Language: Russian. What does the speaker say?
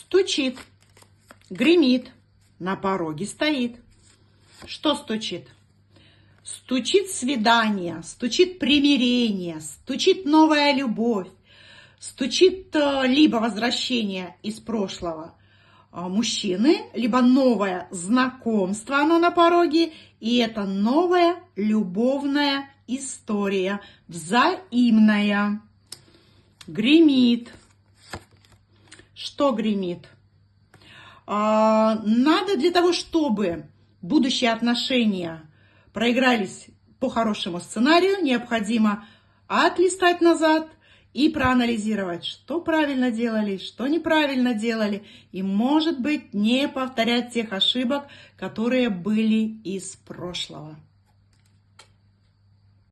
Стучит, гремит, на пороге стоит. Что стучит? Стучит свидание, стучит примирение, стучит новая любовь, стучит либо возвращение из прошлого мужчины, либо новое знакомство, оно на пороге, и это новая любовная история, взаимная. Гремит. Что гремит? Надо для того, чтобы будущие отношения проигрались по хорошему сценарию, необходимо отлистать назад и проанализировать, что правильно делали, что неправильно делали, и, может быть, не повторять тех ошибок, которые были из прошлого.